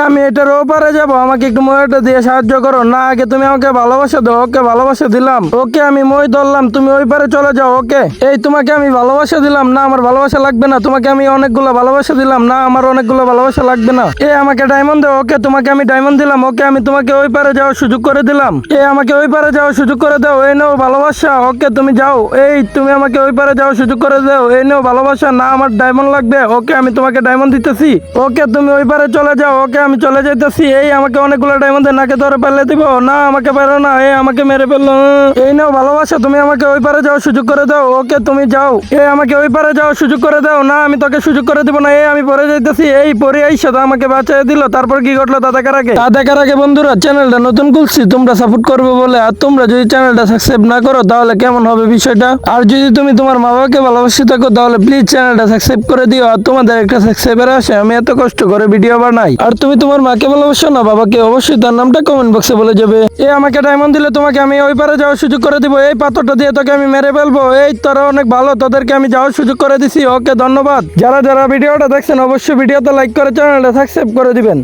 আমি এটার ওপারে যাব, আমাকে একটু মইটা দিয়ে সাহায্য করো। না, আগে তুমি আমাকে ভালোবাসা দাও। ওকে, ভালোবাসা দিলাম। ওকে, আমি মই ধরলাম, তুমি ওই পারে চলে যাও। ওকে, এই তোমাকে আমি ভালোবাসা দিলাম। না, আমার ভালোবাসা লাগবে না। তোমাকে আমি অনেকগুলো ভালোবাসা দিলাম। না, আমার অনেকগুলো ভালোবাসা লাগবে না। আমাকে ডায়মন্ড দাও। ওকে, তোমাকে আমি ডায়মন্ড দিলাম। ওকে, আমি তোমাকে ওই পারে যাওয়ার সুযোগ করে দিলাম। আমাকে ওই পারে যাওয়ার সুযোগ করে দাও। এই নাও ভালোবাসা। ওকে, তুমি যাও। তুমি আমাকে ওই পারে যাওয়ার সুযোগ করে দাও। এই নাও ভালোবাসা। না, আমার ডায়মন্ড লাগবে। ওকে, আমি তোমাকে ডায়মন্ড দিতেছি। ওকে, তুমি ওই পারে চলে যাও। ওকে, আমি চলে যাইতেছি। আমাকে অনেকগুলো ডায়মন্ড নাকে ধরে ফেলে দিব। না, আমাকে পারো না। আমাকে মেরে ফেললো। এই নাও ভালোবাসা, তুমি আমাকে ওই পারে যাওয়ার সুযোগ করে দাও। ওকে, তুমি যাও। আমাকে ওই পারে যাওয়ার সুযোগ করে দাও। না, আমি তোকে সুযোগ করে দিব না। আমি পরে যাইতেছি। পরে আইসা তো আমাকে বাঁচাই দিল। তারপর কি ঘটলো তা দেখার আগে বন্ধুরা, চ্যানেলটা নতুন খুলছি, তোমরা সাপোর্ট করবে বলে। আর তোমরা যদি চ্যানেলটা সাবস্ক্রাইব না করো তাহলে কেমন হবে বিষয়টা। আর যদি তুমি তোমার মা বাবাকে ভালোবাসি থাকো তাহলে প্লিজ চ্যানেলটা সাবস্ক্রাইব করে দিও। আর তোমাদের একটা সাবস্ক্রাইবার আসে, আমি এত কষ্ট করে ভিডিও বানাই। আর তুমি তোমার মাকে ভালোবাসো না বাবাকে, অবশ্যই তার নামটা কমেন্ট বক্সে বলে যাবে। আমাকে ডায়মন্ড দিলে তোমাকে আমি ওই পারে যাওয়ার সুযোগ করে দিব। পাথরটা দিয়ে তোকে আমি মেরে ফেলবো। তোরা অনেক ভালো, তোদেরকে আমি যাওয়ার সুযোগ করে দিছি। ওকে, ধন্যবাদ। যারা যারা ভিডিওটা দেখছেন অবশ্যই ভিডিওতে লাইক করে চ্যানেলটা সাবস্ক্রাইব করে দিবেন।